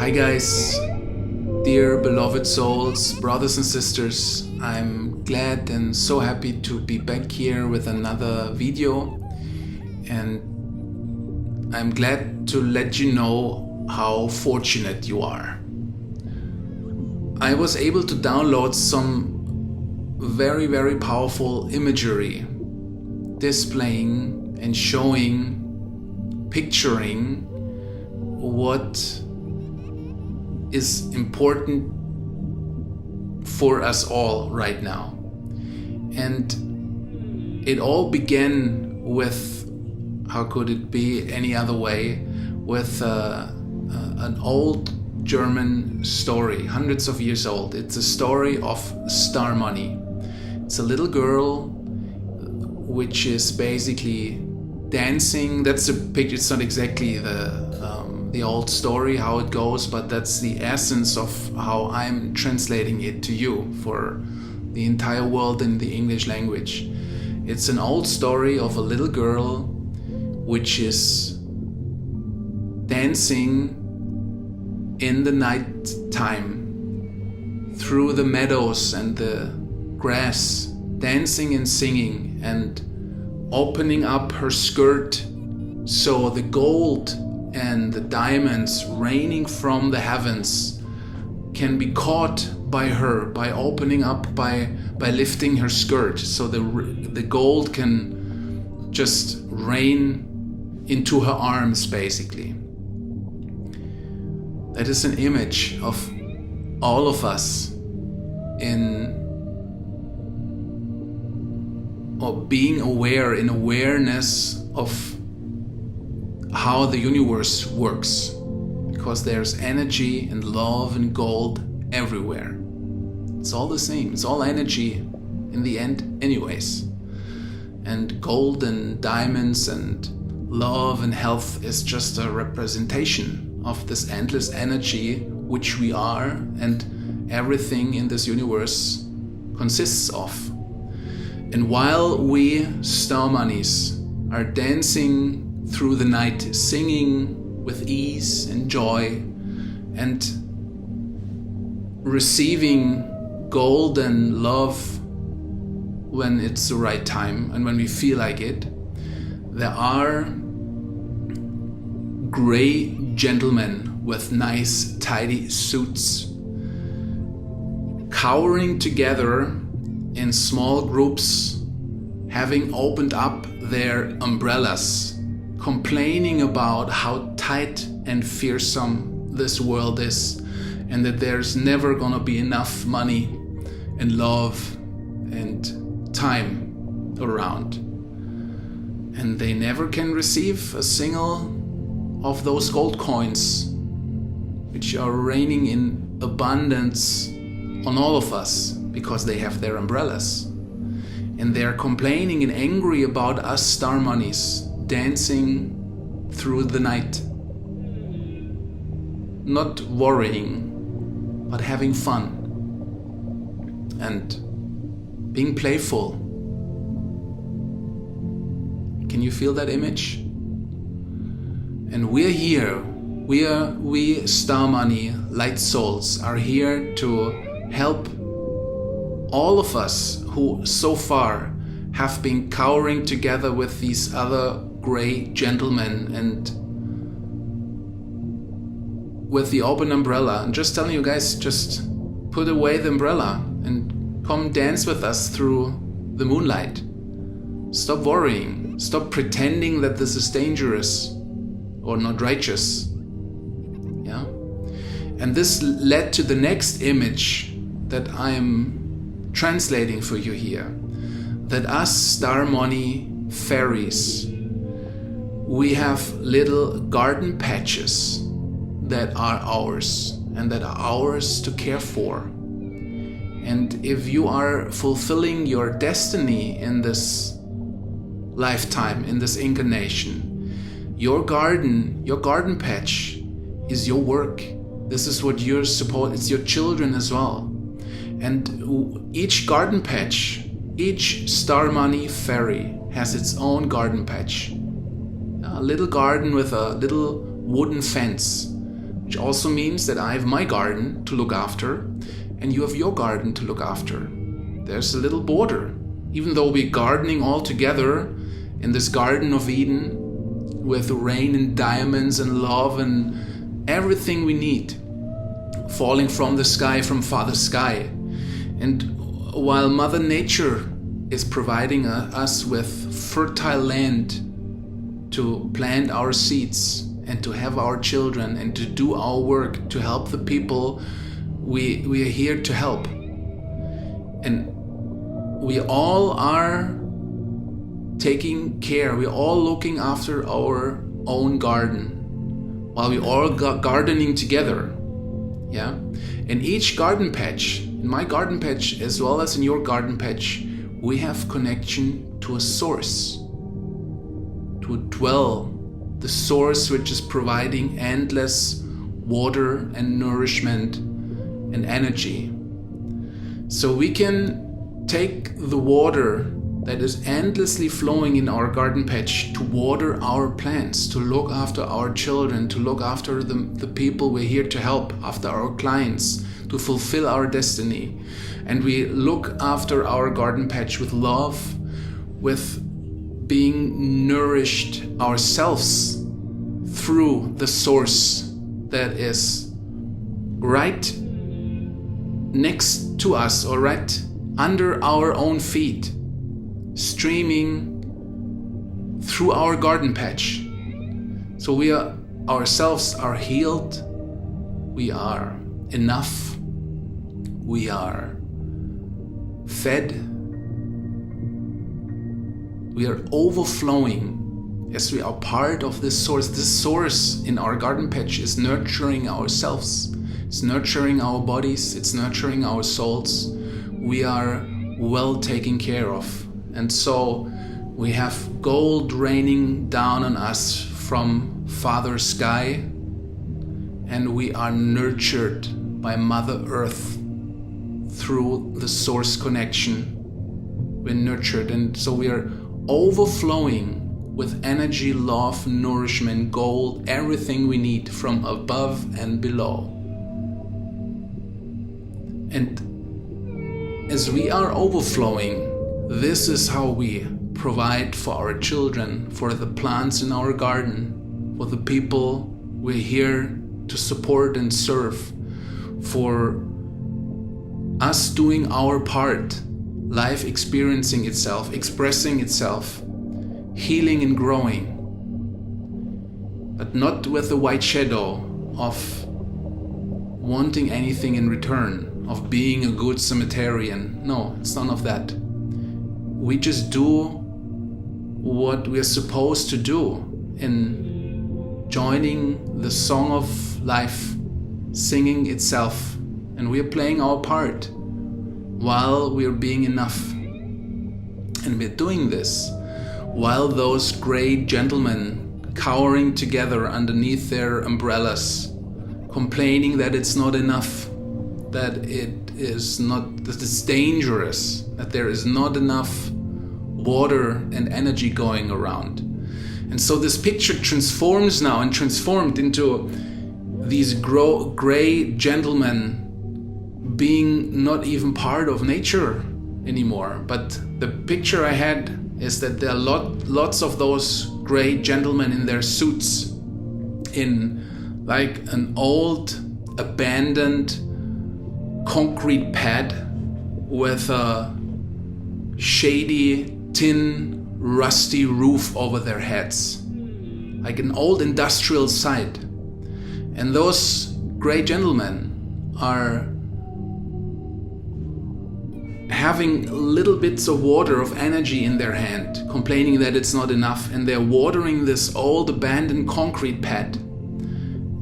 Hi guys, dear beloved souls, brothers and sisters. I'm glad and so happy to be back here with another video, and I'm glad to let you know how fortunate you are. I was able to download some very, very powerful imagery displaying and showing, picturing what is important for us all right now. And it all began with, how could it be any other way, with an old German story, hundreds of years old. It's a story of star money. It's a little girl which is basically dancing. That's a picture. It's not exactly the old story, how it goes, but that's the essence of how I'm translating it to you for the entire world in the English language. It's an old story of a little girl which is dancing in the night time through the meadows and the grass, dancing and singing and opening up her skirt so the gold and the diamonds raining from the heavens can be caught by her by opening up, by lifting her skirt, so the gold can just rain into her arms basically. That is an image of all of us being aware, in awareness of how the universe works, because there's energy and love and gold everywhere. It's all the same. It's all energy in the end anyways. And gold and diamonds and love and health is just a representation of this endless energy which we are and everything in this universe consists of. And while we star monies are dancing through the night, singing with ease and joy and receiving gold and love when it's the right time and when we feel like it, there are gray gentlemen with nice tidy suits cowering together in small groups, having opened up their umbrellas, complaining about how tight and fearsome this world is, and that there's never gonna be enough money and love and time around. And they never can receive a single of those gold coins, which are raining in abundance on all of us because they have their umbrellas. And they're complaining and angry about us star monies dancing through the night, not worrying, but having fun and being playful. Can you feel that image? And we're here. We star money light souls are here to help all of us who so far have been cowering together with these other gray gentlemen and with the open umbrella. And just telling you guys, just put away the umbrella and come dance with us through the moonlight. Stop worrying. Stop pretending that this is dangerous or not righteous. Yeah? And this led to the next image that I'm translating for you here. That us star money fairies, we have little garden patches that are ours and that are ours to care for. And if you are fulfilling your destiny in this lifetime, in this incarnation, your garden patch is your work. This is what you're supposed, it's your children as well. And each garden patch, each star money fairy has its own garden patch. A little garden with a little wooden fence which also means that I have my garden to look after and you have your garden to look after. There's a little border. Even though we're gardening all together in this Garden of Eden with rain and diamonds and love and everything we need falling from the sky, from Father Sky. And while Mother Nature is providing us with fertile land to plant our seeds and to have our children and to do our work, to help the people we are here to help. And we all are taking care, we're all looking after our own garden while we all gardening together. Yeah? In each garden patch, in my garden patch as well as in your garden patch, we have connection to a source, to a dwell, the source which is providing endless water and nourishment and energy. So we can take the water that is endlessly flowing in our garden patch to water our plants, to look after our children, to look after the people we're here to help, after our clients, to fulfill our destiny. And we look after our garden patch with love, with being nourished ourselves through the source that is right next to us or right under our own feet, streaming through our garden patch. So we are ourselves are healed, we are enough, we are fed, we are overflowing as we are part of this source. This source in our garden patch is nurturing ourselves, it's nurturing our bodies, it's nurturing our souls. We are well taken care of. And so we have gold raining down on us from Father Sky, and we are nurtured by Mother Earth through the source connection. We're nurtured, and so we are overflowing with energy, love, nourishment, gold, everything we need from above and below. And as we are overflowing, this is how we provide for our children, for the plants in our garden, for the people we're here to support and serve, for us doing our part, life experiencing itself, expressing itself, healing and growing, but not with the white shadow of wanting anything in return, of being a good Samaritan. No, it's none of that. We just do what we're supposed to do in joining the song of life, singing itself, and we're playing our part while we're being enough. And we're doing this while those great gentlemen cowering together underneath their umbrellas, complaining that it's not enough, that it's dangerous, that there is not enough water and energy going around. And so this picture transforms now and transformed into these gray gentlemen being not even part of nature anymore. But the picture I had is that there are lots of those gray gentlemen in their suits in like an old abandoned concrete pad with a shady tin rusty roof over their heads, like an old industrial site. And those gray gentlemen are having little bits of water, of energy in their hand, complaining that it's not enough, and they're watering this old abandoned concrete pad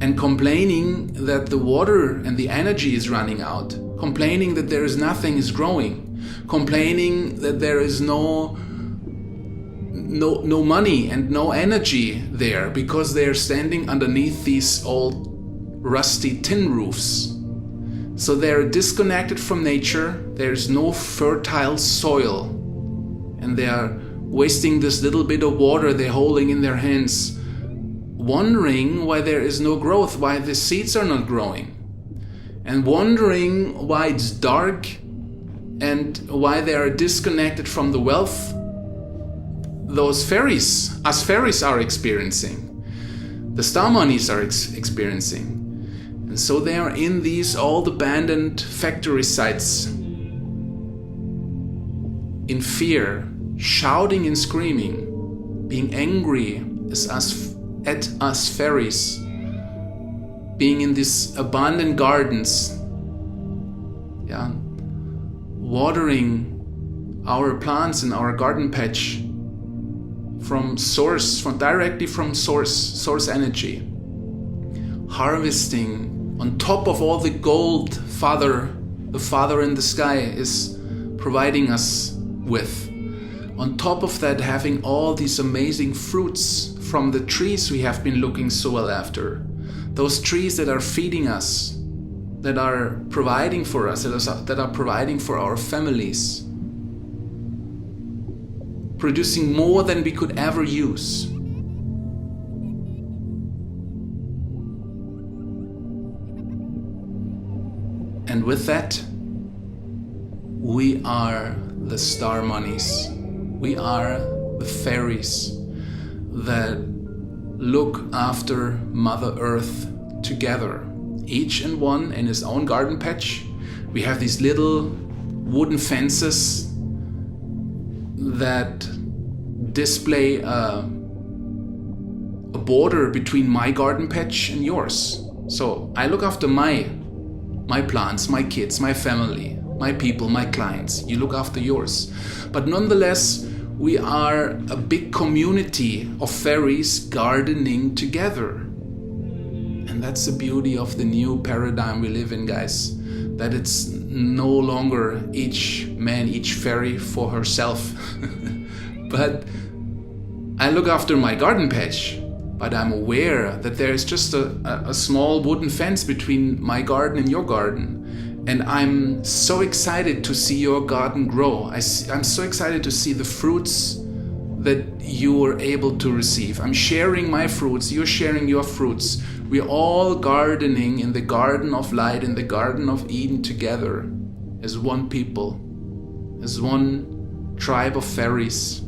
and complaining that the water and the energy is running out, complaining that there is nothing is growing, complaining that there is no money and no energy there because they're standing underneath these old rusty tin roofs. So they're disconnected from nature, there's no fertile soil, and they are wasting this little bit of water they're holding in their hands wondering why there is no growth, why the seeds are not growing, and wondering why it's dark and why they are disconnected from the wealth those fairies, us fairies, are experiencing, the star monies are experiencing. And so they are in these old abandoned factory sites in fear, shouting and screaming, being angry at us fairies, being in these abandoned gardens, watering our plants in our garden patch directly from source energy, harvesting on top of all the gold the Father in the sky is providing us with. On top of that, having all these amazing fruits from the trees we have been looking so well after. Those trees that are feeding us, that are providing for us, that are providing for our families. Producing more than we could ever use. And with that, we are the star monies. We are the fairies that look after Mother Earth together, each and one in his own garden patch. We have these little wooden fences that display a border between my garden patch and yours. So I look after my plants, my kids, my family, my people, my clients. You look after yours. But nonetheless, we are a big community of fairies gardening together. And that's the beauty of the new paradigm we live in, guys. That it's no longer each man, each fairy for herself. But I look after my garden patch, but I'm aware that there is just a small wooden fence between my garden and your garden. And I'm so excited to see your garden grow. I'm so excited to see the fruits that you were able to receive. I'm sharing my fruits, you're sharing your fruits. We're all gardening in the garden of light, in the garden of Eden together, as one people, as one tribe of fairies,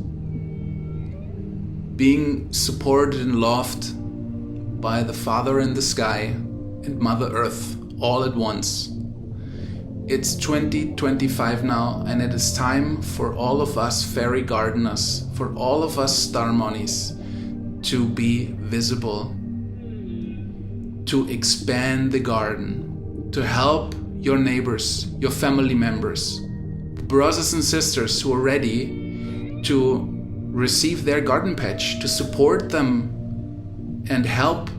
being supported and loved by the Father in the sky and Mother Earth all at once. It's 2025 now, and it is time for all of us fairy gardeners, for all of us star monies, to be visible, to expand the garden, to help your neighbors, your family members, brothers and sisters who are ready to receive their garden patch, to support them and help.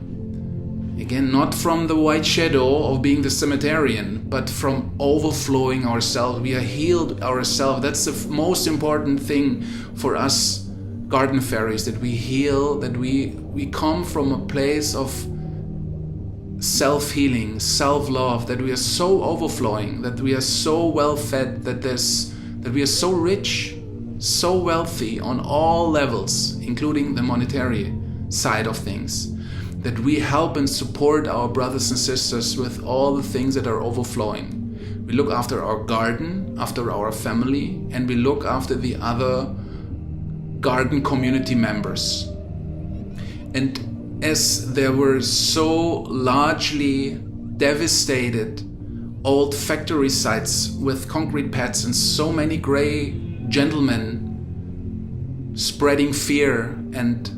Again, not from the white shadow of being the cemeterian, but from overflowing ourselves. We are healed ourselves. That's the most important thing for us garden fairies, that we heal, that we come from a place of self-healing, self-love, that we are so overflowing, that we are so well-fed, that we are so rich, so wealthy on all levels, including the monetary side of things, that we help and support our brothers and sisters with all the things that are overflowing. We look after our garden, after our family, and we look after the other garden community members. And as there were so largely devastated old factory sites with concrete pads and so many gray gentlemen spreading fear and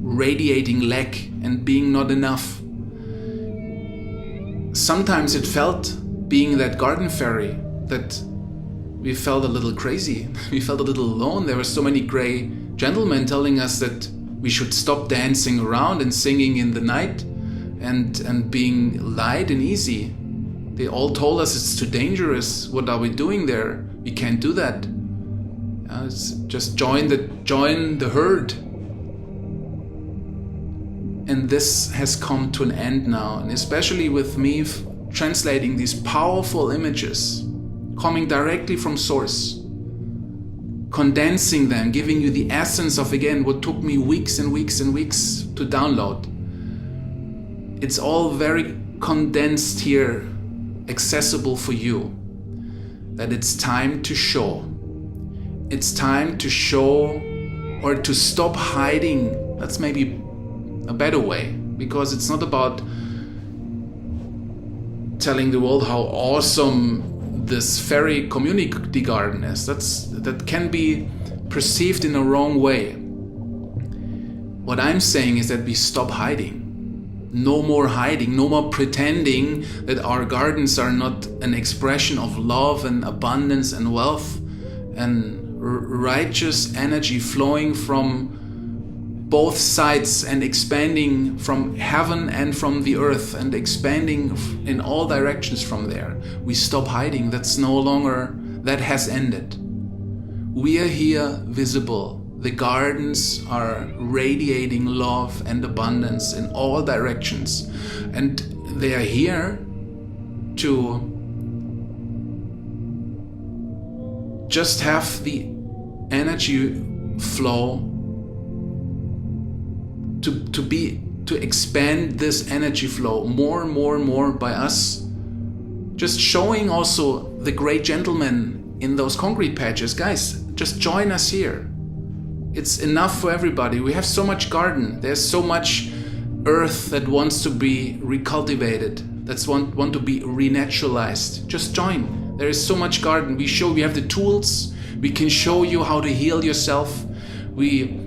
radiating lack and being not enough, sometimes it felt, being that garden fairy, that we felt a little crazy. We felt a little alone. There were so many gray gentlemen telling us that we should stop dancing around and singing in the night and being light and easy. They all told us it's too dangerous. What are we doing there? We can't do that. Just join the herd. And this has come to an end now, and especially with me translating these powerful images coming directly from source, condensing them, giving you the essence of, again, what took me weeks and weeks and weeks to download. it's all very condensed here, accessible for you, that it's time to show. It's time to show, or to stop hiding. That's maybe a better way, because it's not about telling the world how awesome this fairy community garden is. That can be perceived in a wrong way. What I'm saying is that we stop hiding. No more hiding, no more pretending that our gardens are not an expression of love and abundance and wealth and righteous energy flowing from both sides and expanding from heaven and from the earth and expanding in all directions from there. We stop hiding. That has ended. We are here visible. The gardens are radiating love and abundance in all directions. And they are here to just have the energy flow to expand this energy flow more and more and more by us just showing also the great gentlemen in those concrete patches. Guys, just join us here. It's enough for everybody. We have so much garden. There's so much earth that wants to be recultivated, that's want to be renaturalized. Just join. There is so much garden. We have the tools. We can show you how to heal yourself. We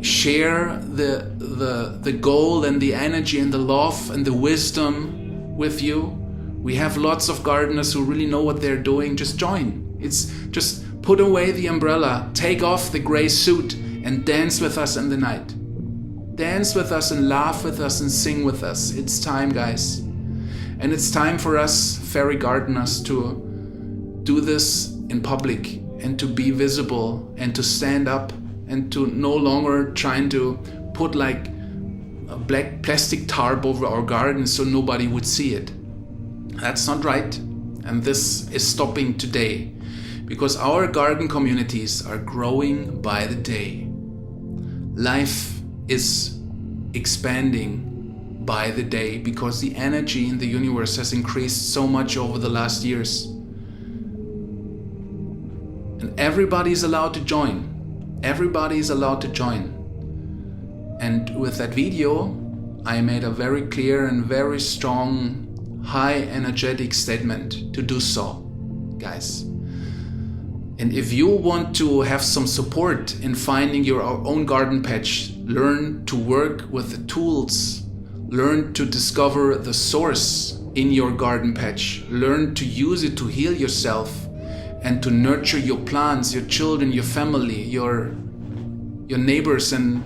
share the goal and the energy and the love and the wisdom with you. We have lots of gardeners who really know what they're doing. Just join. It's just put away the umbrella, take off the gray suit and dance with us in the night. Dance with us and laugh with us and sing with us. It's time, guys. And it's time for us fairy gardeners to do this in public and to be visible and to stand up and to no longer trying to put like a black plastic tarp over our garden so nobody would see it. That's not right. And this is stopping today, because our garden communities are growing by the day. Life is expanding by the day because the energy in the universe has increased so much over the last years. And everybody is allowed to join. Everybody is allowed to join. And with that video, I made a very clear and very strong, high energetic statement to do so, guys. And if you want to have some support in finding your own garden patch, learn to work with the tools, learn to discover the source in your garden patch, learn to use it to heal yourself and to nurture your plants, your children, your family, your neighbors, and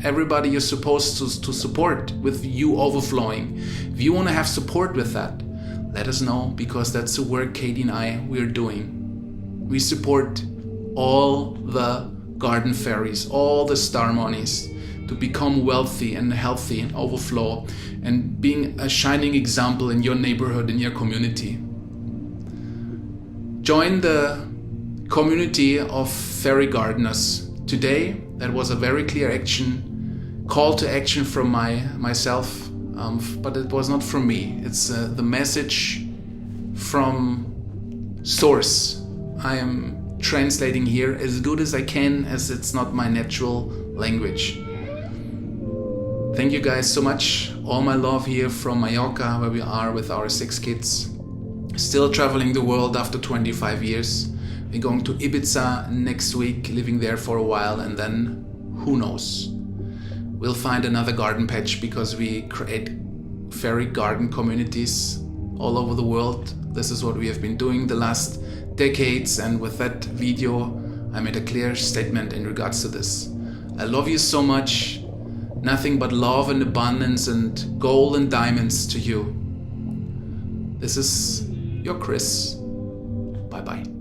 everybody you're supposed to support with you overflowing. If you want to have support with that, let us know, because that's the work Katie and we're doing. We support all the garden fairies, all the star monies to become wealthy and healthy and overflow and being a shining example in your neighborhood, in your community. Join the community of fairy gardeners. Today, that was a very clear call to action from myself, but it was not from me. It's the message from source. I am translating here as good as I can, as it's not my natural language. Thank you guys so much. All my love here from Mallorca, where we are with our 6 kids. Still traveling the world after 25 years. We're going to Ibiza next week, living there for a while, and then who knows? We'll find another garden patch, because we create fairy garden communities all over the world. This is what we have been doing the last decades, and with that video I made a clear statement in regards to this. I love you so much. Nothing but love and abundance and gold and diamonds to you. This is your Chris. Bye bye.